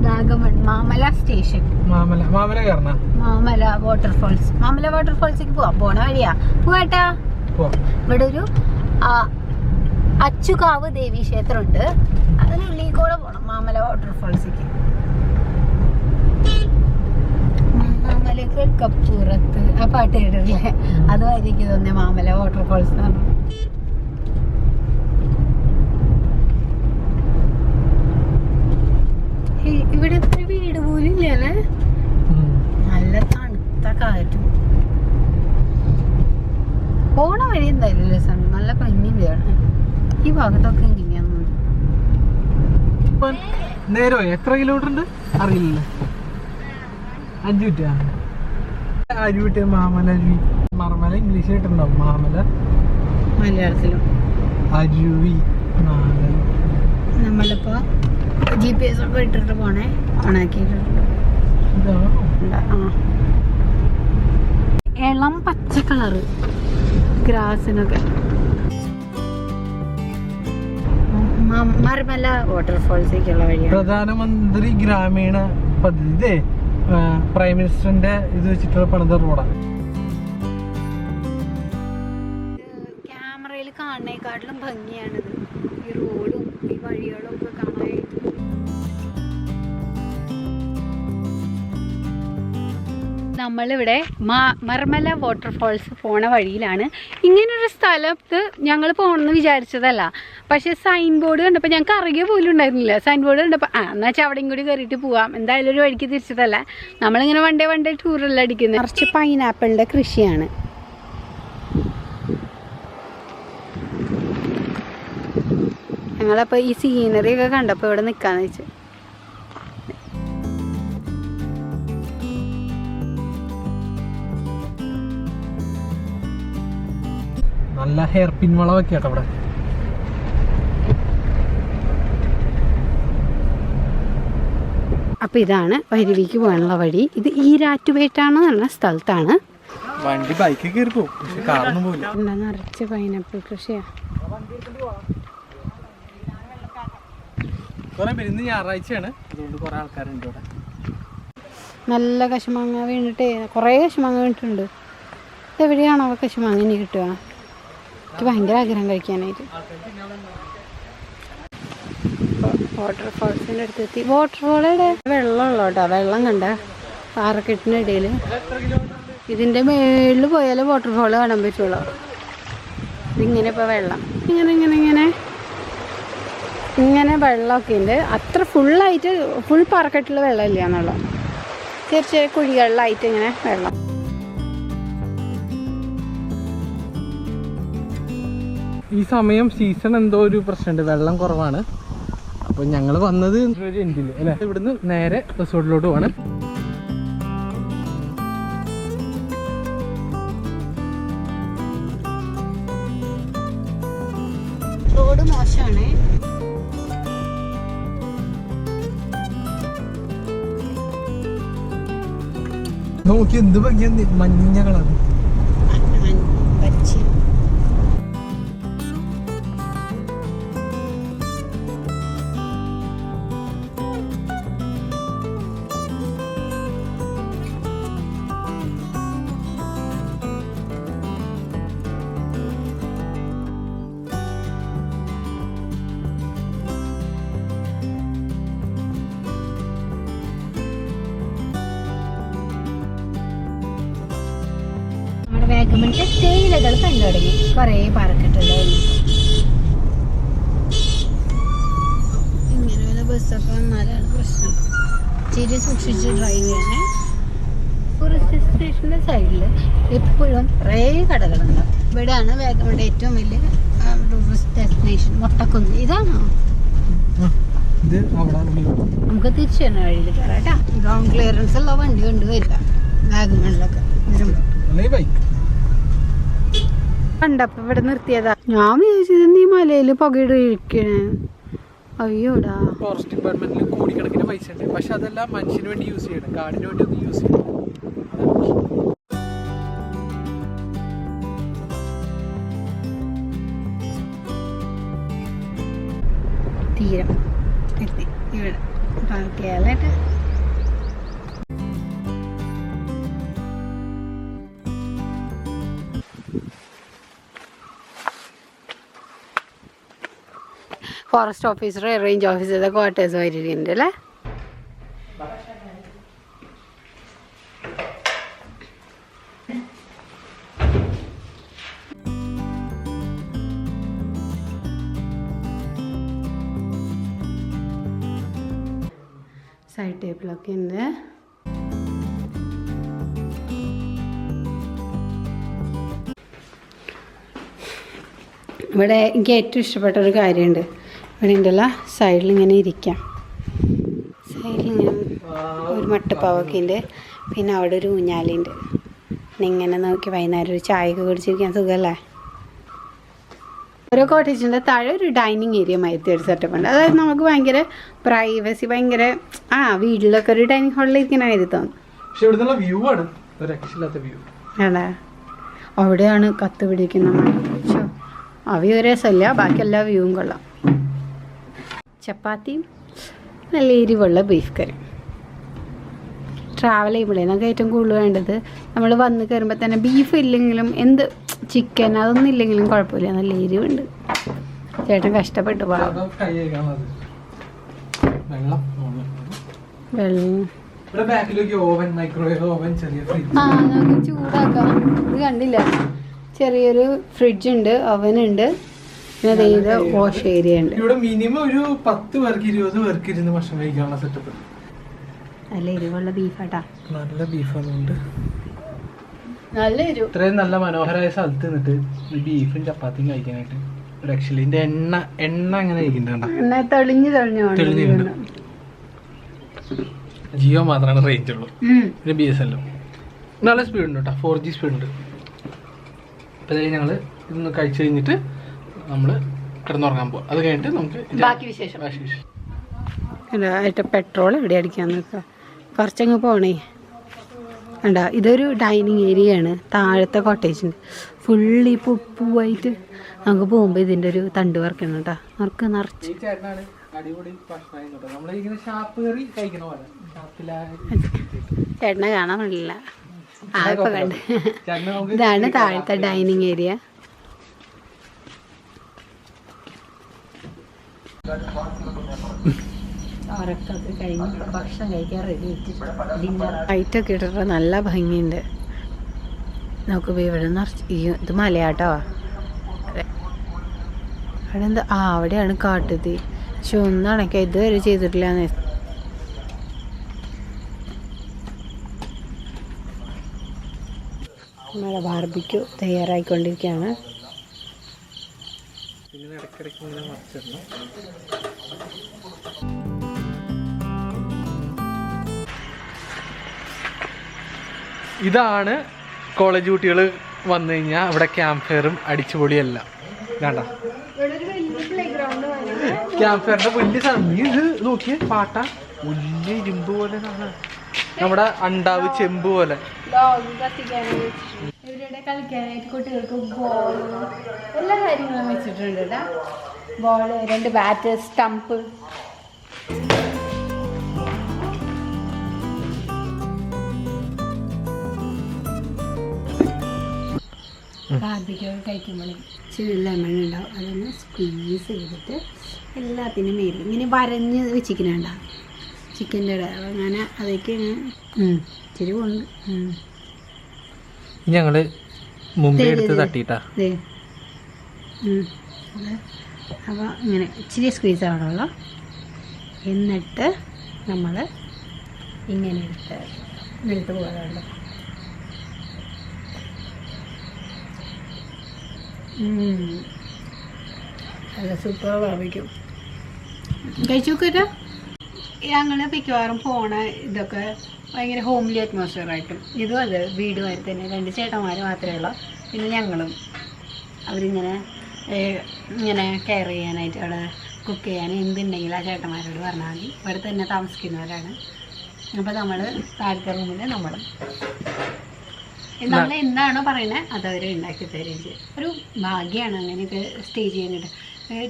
വാഗമൺ മാമല station. മാമല waterfalls. മാമല വാട്ടർഫോൾസിലേക്ക് പോണ വഴിയാ പോവാട്ടാ. ഇവിടെ ഒരു അച്ചുകാവ് ദേവി ക്ഷേത്രം ഉണ്ട്, അതിനുള്ളിൽ കൂടെ പോണം മാമല വാട്ടർഫോൾസിലേക്ക്. മാമലക്കപ്പുറത്ത് ആ പാട്ട് കേട്ടില്ലേ, അതുമായിരിക്കും തോന്നുന്നത് മാമല വാട്ടർഫോൾസ് എന്ന് പറഞ്ഞു. ഇവിടെ ഒരു വീട് പോലും ഇല്ലല്ലേ, നല്ല തണുത്ത കാറ്റും. പോണ വഴി എന്തായാലും രസമാണ്, നല്ല പഞ്ഞിന്റെയാണ്. ഈ ഭാഗത്തൊക്കെ എങ്ങനെയാന്ന് നേരോ എത്ര കിലോമീറ്റർ ഉണ്ട് അറിയില്ല. 5 മിനിറ്റ്. അരുവിട്ട് മാമല മറമല ഇംഗ്ലീഷ് കേട്ടിട്ടുണ്ടാവും, മാമല മലയാളത്തിലും. അരുവി നമ്മളിപ്പോ GPS ഒക്കെ ഇട്ടിട്ട് പോണേ, ഓണാക്കിയിട്ടുണ്ട്. ഇളം പച്ച കളറ് ഗ്രാസിനൊക്കെ. മരമല വാട്ടർഫോൾസിലേക്കുള്ള വഴിയാണ്. പ്രധാനമന്ത്രി ഗ്രാമീണ പദ്ധതി പ്രൈം മിനിസ്റ്ററിന്റെ ഇത് വെച്ചിട്ടുള്ള പണിത റോഡാണ്. ക്യാമറയിൽ കാണുന്നേക്കാട്ടിലും ഭംഗിയാണിത്, ഈ റോഡും ഈ വഴികളും ഒക്കെ കാണാനായിട്ട്. നമ്മളിവിടെ മർമല വാട്ടർഫോൾസ് പോണ വഴിയിലാണ്. ഇങ്ങനൊരു സ്ഥലത്ത് ഞങ്ങൾ പോകണമെന്ന് വിചാരിച്ചതല്ല, പക്ഷെ സൈൻ ബോർഡ് കണ്ടപ്പോൾ ഞങ്ങൾക്ക് അറിയുക പോലും ഉണ്ടായിരുന്നില്ല. സൈൻ ബോർഡ് കണ്ടപ്പോൾ എന്നാൽ വെച്ചാൽ അവിടെയും കൂടി കയറിയിട്ട് പോവാം, എന്തായാലും ഒരു വഴിക്ക് തിരിച്ചതല്ല. നമ്മളിങ്ങനെ വൺ ഡേ ടൂറെല്ലാം അടിക്കുന്നത്. കുറച്ച് പൈനാപ്പിളിൻ്റെ കൃഷിയാണ്. ഞങ്ങളപ്പോൾ ഈ സീനറി ഒക്കെ കണ്ടപ്പോൾ ഇവിടെ നിൽക്കാന്ന് വെച്ച്. നല്ല ഹെയർ പിൻ വളവൊക്കെ ആട്ടോ ഇവിടെ. അപ്പൊ ഇതാണ് വരുവിക്ക് പോകാനുള്ള വഴി. ഇത് ഈരാറ്റുപേട്ടാണ് പറഞ്ഞ സ്ഥലത്താണ്. വണ്ടി ബൈക്ക് കയറി പോകും, പക്ഷെ കാറൊന്നും പോകില്ല. നിറച്ച് പൈനാപ്പിൾ കൃഷിയാ. കുറെ പേര് ഇന്ന് ഞായറാഴ്ചയാണ്, അതുകൊണ്ട് കുറെ ആൾക്കാരുണ്ട് ഇവിടെ. നല്ല കശുമാങ്ങ വീണിട്ടേ, കുറേ കശുമാങ്ങ വീണിട്ടുണ്ട്. എവിടെയാണോ കശുമാങ്ങ ഇനി കിട്ടുക? എനിക്ക് ഭയങ്കര ആഗ്രഹം കഴിക്കാനായിട്ട്. വാട്ടർഫോൾസിൻ്റെ അടുത്തെത്തി. വാട്ടർഫോളുടെ വെള്ളമുള്ള കേട്ടോ, വെള്ളം കണ്ട പാറക്കെട്ടിനിടയിൽ. ഇതിൻ്റെ മേളിൽ പോയാലേ വാട്ടർഫോൾ കാണാൻ പറ്റുള്ളൂ. ഇതിങ്ങനെ ഇപ്പോൾ വെള്ളം ഇങ്ങനെ വെള്ളമൊക്കെ ഉണ്ട്. അത്ര ഫുള്ളായിട്ട് ഫുൾ പാറക്കെട്ടിൽ വെള്ളമില്ല എന്നുള്ള, ചെറിയ ചെറിയ കുഴികളിലായിട്ട് ഇങ്ങനെ വെള്ളം. ഈ സമയം സീസൺ എന്തോ ഒരു പ്രശ്നമുണ്ട്, വെള്ളം കുറവാണ്. അപ്പോൾ ഞങ്ങൾ വന്നത് ഒരു എൻഡിൽ അല്ലേ, ഇവിടുന്ന് നേരെ റിസോർട്ടിലോട്ട് പോവാണ്. റോഡ് മോശമാണ്. നോക്കി എന്ത് ഭംഗിയാ, മഞ്ഞ കളർ. വാഗമണിലെ തേയിലകൾ കണ്ടു തുടങ്ങി. കുറേ പാറക്കെട്ടുണ്ടായിരുന്നു. ഇങ്ങനെ വല്ല ബസ്സൊക്കെ വന്നാലാണ് പ്രശ്നം. ഇച്ചിരി സൂക്ഷിച്ച് ഡ്രൈവ് ചെയ്യണേ. ടൂറിസ്റ്റ് സ്റ്റേഷൻ്റെ സൈഡിൽ എപ്പോഴും കുറേ കടകളുണ്ടാവും. ഇവിടെയാണ് വാഗമണിൻ്റെ ഏറ്റവും വലിയ ടൂറിസ്റ്റ് ഡെസ്റ്റിനേഷൻ, മൊട്ടക്കുന്ന്. ഇതാണോ? നമുക്ക് തിരിച്ചു തന്നെ വഴിയിൽ കയറാട്ടാ. ഗ്രൗണ്ട് ക്ലിയറൻസ് ഉള്ള വണ്ടി കൊണ്ട് വരിക വാഗമണിലൊക്കെ വരുമ്പോൾ. കണ്ടപ്പോ ഇവിടെ നിർത്തിയതാ. ഞാൻ വിചാരിച്ചത് നീ മലയില് പുകയിടിരിക്കണേ. അയ്യോടാ. ഫോറസ്റ്റ് ഡിപ്പാർട്ട്മെന്റിൽ കോടിക്കണക്കിന് പൈസ ഉണ്ട്, പക്ഷെ അതെല്ലാം മനുഷ്യന് വേണ്ടി യൂസ് ചെയ്യണം, കാടിന് വേണ്ടി ഒന്നും യൂസ് ചെയ്യണം. തീരം എത്തി ഇവിടെ പാർക്ക് ചെയ്യാനായിട്ട്. ഫോറസ്റ്റ് ഓഫീസർ, റേഞ്ച് ഓഫീസറുടെ ക്വാർട്ടേഴ്സ് വരുന്നുണ്ട് അല്ലേ? സൈഡ് ടേബിളൊക്കെ ഉണ്ട്. ഇവിടെ എനിക്ക് ഏറ്റവും ഇഷ്ടപ്പെട്ട ഒരു കാര്യമുണ്ട്. ഇവിടെ ഉണ്ടല്ലോ സൈഡിൽ ഇങ്ങനെ ഇരിക്കാം. സൈഡിലിങ്ങനെ ഒരു മട്ടുപ്പാവൊക്കെ ഉണ്ട്. പിന്നെ അവിടെ ഒരു ഊഞ്ഞാലുണ്ട്. പിന്നെ ഇങ്ങനെ നോക്കി വൈകുന്നേരം ഒരു ചായയൊക്കെ കുടിച്ചിരിക്കാൻ സുഖമല്ലേ? ഓരോ കോട്ടേജിൻ്റെ താഴെ ഒരു ഡൈനിങ് ഏരിയ മാറ്റി ഒരു സെറ്റപ്പ് ഉണ്ട്. അതായത് നമുക്ക് ഭയങ്കര പ്രൈവസി, ഭയങ്കര വീട്ടിലൊക്കെ ഒരു ഡൈനിങ് ഹാളിൽ ഇരിക്കുന്ന ആയത് തോന്നും. അല്ലേ? അവിടെയാണ് കത്ത് പിടിക്കുന്ന ആ വ്യൂ രസമില്ല, ബാക്കി എല്ലാ വ്യൂവും കൊള്ളാം. ചപ്പാത്തിയും നല്ല എരിവുള്ള ബീഫ് കറി. ട്രാവൽ ചെയ്യുമ്പോഴേ നമുക്ക് ഏറ്റവും കൂടുതൽ വേണ്ടത് നമ്മൾ വന്ന് കയറുമ്പോൾ തന്നെ ബീഫ് ഇല്ലെങ്കിലും എന്ത് ചിക്കൻ അതൊന്നും ഇല്ലെങ്കിലും കുഴപ്പമില്ല, നല്ല എരിവുണ്ട്. ചേട്ടൻ കഷ്ടപ്പെട്ടു പോകാം. നമുക്ക് ചൂടാക്കാം. ഇത് കണ്ടില്ല, ചെറിയൊരു ഫ്രിഡ്ജ് ഉണ്ട്, അവനുണ്ട്, പിന്നെ ഇത് വാഷ് ഏരിയ ഉണ്ട്. ഇവിടെ മിനിമം ഒരു 10 പേർക്ക് 20 പേർക്ക് ഇരുന്ന് ഭക്ഷണം കഴിക്കാനുള്ള സെറ്റപ്പ്. നല്ല എരിവുള്ള ബീഫാട്ടാ, നല്ല ബീഫാണ്. നല്ല എരിവ്. ഇത്രയും നല്ല മനോഹരമായ സ്ഥലത്ത് നിന്നിട്ട് ഈ ബീഫും ചപ്പാത്തിയും കഴിക്കാനായിട്ട് ഒരു രക്ഷയില്ല. ഇതിന്റെ എണ്ണ അങ്ങനെ കഴിക്കുന്നുണ്ട്, തെളിഞ്ഞു. ജിയോ മാത്രമാണ് റേഞ്ച് ഉള്ളൂ, പിന്നെ BSNL നല്ല സ്പീഡ് ഉണ്ട് കേട്ടോ, 4G സ്പീഡ് ഉണ്ട്. അപ്പോൾ ഞങ്ങൾ ഇതൊന്ന് കഴിച്ചു കഴിഞ്ഞിട്ട് നമ്മൾ കിടന്നുറങ്ങാൻ പോകും. അത് കഴിഞ്ഞിട്ട് നമുക്ക് ബാക്കി വിശേഷം. പെട്രോൾ എവിടെ അടിക്കാൻ നിൽക്കുക, കുറച്ചങ്ങ് പോണേ. വേണ്ട, ഇതൊരു ഡൈനിങ് ഏരിയ ആണ്. താഴത്തെ കോട്ടേജുണ്ട്, ഫുള്ളി പൂവായിട്ട്. നമുക്ക് പോകുമ്പോൾ ഇതിൻ്റെ ഒരു തണ്ട് വറക്കണം കേട്ടോ, നമുക്ക് നിറച്ച്. ചേട്ടനെ കാണാൻ പറ്റില്ല, ആകെ കണ്ട്. ഇതാണ് താഴത്തെ ഡൈനിങ് ഏരിയ. ഉറക്കൊക്കെ കഴിഞ്ഞ് ഭക്ഷണം കഴിക്കാൻ റെഡി ആയിട്ട് ലൈറ്റൊക്കെ ഇട്ടിട്ട് നല്ല ഭംഗിയുണ്ട്. നമുക്ക് ഇവിടെ നിറച്ച് ഇത് മലയാട്ടോ. അവിടെ എന്താ അവിടെയാണ് കാട്ടുതീ. പക്ഷെ ഒന്നാണൊക്കെ ഇതുവരെ ചെയ്തിട്ടില്ല. നമ്മളെ ബാർബിക്യൂ തയ്യാറായിക്കൊണ്ടിരിക്കുകയാണ്. ഇതാണ് കോളേജ് കുട്ടികൾ വന്നു കഴിഞ്ഞാൽ ഇവിടെ ക്യാമ്പ് ഫയറും അടിച്ചുപൊളിയല്ല. വേണ്ട, ക്യാമ്പ് ഫയറിന്റെ വലിയ സമയം ഇത് നോക്കിയേ, പാട്ട വലിയ ഇരുമ്പ് പോലെ, നമ്മുടെ അണ്ടാവ് ചെമ്പ് പോലെ. ഇവരുടെ കളിക്കാനായിട്ട് കുട്ടികൾക്ക് ബോൾ എല്ലാ കാര്യങ്ങളും വെച്ചിട്ടുണ്ട് കേട്ടോ. Ball, 2 bat, stump. ബാർബിക്യൂ കഴിക്കുമ്പോൾ ഇച്ചിരി ലെമൺ ഉണ്ടാവും, അതൊന്ന് സ്ക്വീസ് ചെയ്തിട്ട് എല്ലാത്തിനും മേലും ഇങ്ങനെ വരഞ്ഞ് വെച്ചിരിക്കുന്നുണ്ടാവും ചിക്കൻ്റെ ഇട. അങ്ങനെ അതൊക്കെ ഇച്ചിരി കൊണ്ട് ഞങ്ങള് മുമ്പേ എടുത്ത് തട്ടിട്ടാ. അപ്പോൾ ഇങ്ങനെ ഇച്ചിരി സ്ക്വീസ് ആവണമല്ലോ. എന്നിട്ട് നമ്മൾ ഇങ്ങനെ എടുത്ത് വെളുത്ത് പോകാറുണ്ട്. നല്ല സൂപ്പർ ബാർബിക്യൂ. കഴിച്ചു നോക്കിട്ടോ. ഞങ്ങൾ മിക്കവാറും പോണ ഇതൊക്കെ ഭയങ്കര ഹോംലി അറ്റ്മോസ്ഫിയർ ആയിട്ടും. ഇതും അത് വീടുമാതിരി തന്നെ, 2 ചേട്ടന്മാർ മാത്രമേ ഉള്ളൂ. പിന്നെ ഞങ്ങളും അവരിങ്ങനെ ഇങ്ങനെ കെയർ ചെയ്യാനായിട്ട് അവിടെ കുക്ക് ചെയ്യാൻ എന്തുണ്ടെങ്കിലും ആ ചേട്ടന്മാരോട് പറഞ്ഞാൽ മതി. ഇവിടെ തന്നെ താമസിക്കുന്നവരാണ്. അപ്പോൾ നമ്മൾ താഴത്തെ റൂമിൽ നമ്മൾ എന്താണോ പറയുന്നത് അതവർ ഉണ്ടാക്കി തരുകയും ചെയ്യും. ഒരു ഭാഗ്യമാണ് അങ്ങനെയൊക്കെ സ്റ്റേ ചെയ്യാനായിട്ട്.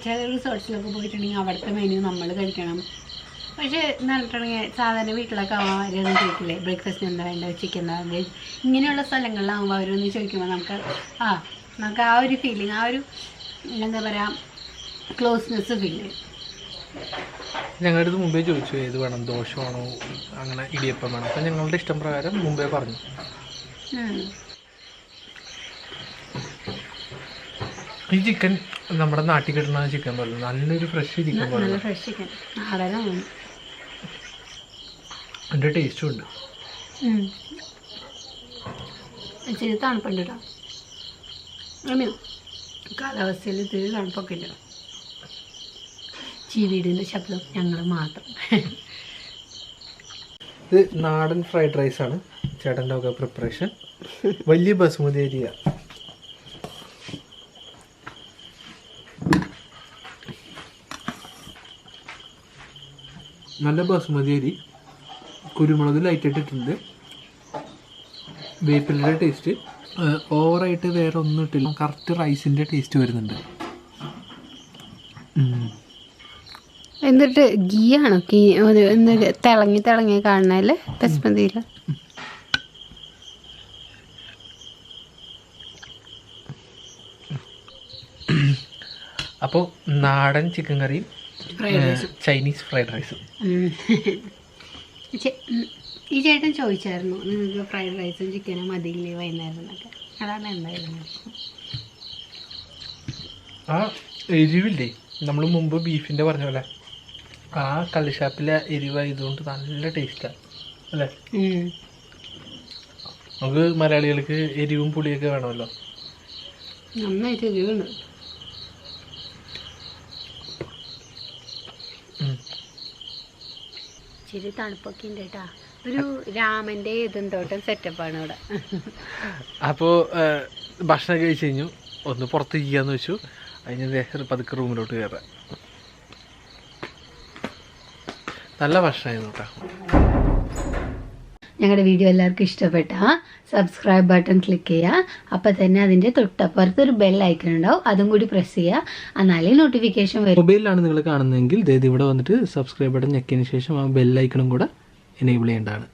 ചില റിസോർട്ട്സിലൊക്കെ പോയിട്ടുണ്ടെങ്കിൽ അവിടുത്തെ മെനു നമ്മൾ കഴിക്കണം. പക്ഷേ എന്ന് പറഞ്ഞിട്ടുണ്ടെങ്കിൽ സാധാരണ വീട്ടിലൊക്കെ അവരൊന്നും ചോദിക്കില്ലേ ബ്രേക്ക്ഫാസ്റ്റിന് എന്താ വേണ്ടത്, ചിക്കൻ എന്താ വേണ്ടത്. ഇങ്ങനെയുള്ള സ്ഥലങ്ങളിലാകുമ്പോൾ അവരൊന്ന് ചോദിക്കുമ്പോൾ നമുക്ക് ആ ഒരു ഫീലിംഗ്, ആ ഒരു എന്താ പറയുക ക്ലോസ്നെസ് ഫീൽ ചെയ്യും. ഞങ്ങളുടെ അടുത്ത് മുമ്പേ ചോദിച്ചു ഏത് വേണം, ദോശമാണോ അങ്ങനെ ഇടിയപ്പം വേണം. അപ്പം ഞങ്ങളുടെ ഇഷ്ടം പ്രകാരം മുമ്പേ പറഞ്ഞു. ഈ ചിക്കൻ നമ്മുടെ നാട്ടിൽ കിട്ടുന്ന ചിക്കൻ പോലെ നല്ലൊരു ഫ്രഷ് ചിക്കൻ പോലെ, നല്ല ഫ്രഷ് ചിക്കൻ നാടനാണ്. അതിൻ്റെ ടേസ്റ്റും ഉണ്ട്. ഇച്ചിരി തണുപ്പുണ്ട് കേട്ടോ. അമ്മയോ കാലാവസ്ഥയിൽ ഇത്തിരി തണുപ്പൊക്കെ ഇല്ല. ചീവീടിൻ്റെ ശബ്ദം ഞങ്ങൾ മാത്രം. ഇത് നാടൻ ഫ്രൈഡ് റൈസാണ് ചേട്ടൻ്റെ ഒക്കെ പ്രിപ്പറേഷൻ. വലിയ ബസുമതി അരിയ. നല്ല ബസുമതി അരി, കുരുമുളക് ലൈറ്റായിട്ട് ഇട്ടിട്ടുണ്ട്, വേപ്പിലിൻ്റെ ടേസ്റ്റ്. ഓവറായിട്ട് വേറെ ഒന്നും ഇട്ടില്ല, കറക്റ്റ് റൈസിൻ്റെ ടേസ്റ്റ് വരുന്നുണ്ട്. എന്നിട്ട് ഗീ ആണോ തിളങ്ങി കാണണല്ലേ ബസ്മതിയിൽ? അപ്പോൾ നാടൻ ചിക്കൻ കറിയും ചൈനീസ് ഫ്രൈഡ് റൈസും. ഈ ചേട്ടൻ ചോദിച്ചായിരുന്നു നിങ്ങൾക്ക് ഫ്രൈഡ് റൈസും ചിക്കനും മതിയില്ലേ വൈകുന്നേരം എന്നൊക്കെ. അതാണ് എന്തായാലും ആ എരിവില്ലേ, നമ്മൾ മുമ്പ് ബീഫിൻ്റെ പറഞ്ഞ പോലെ ആ കള്ളിഷാപ്പിലെ എരിവായതുകൊണ്ട് നല്ല ടേസ്റ്റാണ് അല്ലേ. നമുക്ക് മലയാളികൾക്ക് എരിവും പുളിയൊക്കെ വേണമല്ലോ. നന്നായിട്ട് എരിവുണ്ട്. ഇച്ചിരി തണുപ്പൊക്കെ ഉണ്ട് കേട്ടാ. ഒരു രാമൻ്റെ ഇതുണ്ടോട്ടം സെറ്റപ്പാണ് ഇവിടെ. അപ്പോൾ ഭക്ഷണം കഴിച്ച് കഴിഞ്ഞു, ഒന്ന് പുറത്ത് ചെയ്യാന്ന് വെച്ചു. അതിന് പതുക്കെ റൂമിലോട്ട് കയറാം. നല്ല ഭക്ഷണമായിരുന്നു കേട്ടോ. ഞങ്ങളുടെ വീഡിയോ എല്ലാവർക്കും ഇഷ്ടപ്പെട്ടാൽ സബ്സ്ക്രൈബ് ബട്ടൺ ക്ലിക്ക് ചെയ്യുക. അപ്പോൾ തന്നെ അതിൻ്റെ തൊട്ടപ്പുറത്ത് ഒരു ബെൽ ഐക്കൺ ഉണ്ടാവും, അതും കൂടി പ്രസ് ചെയ്യുക. എന്നാലേ നോട്ടിഫിക്കേഷൻ വരും. മൊബൈലിലാണ് നിങ്ങൾ കാണുന്നതെങ്കിൽ ഇവിടെ വന്നിട്ട് സബ്സ്ക്രൈബ് ബട്ടൺ ഞെക്കിയതിന് ശേഷം ആ ബെൽ ഐക്കണും കൂടെ എനേബിൾ ചെയ്യേണ്ടതാണ്.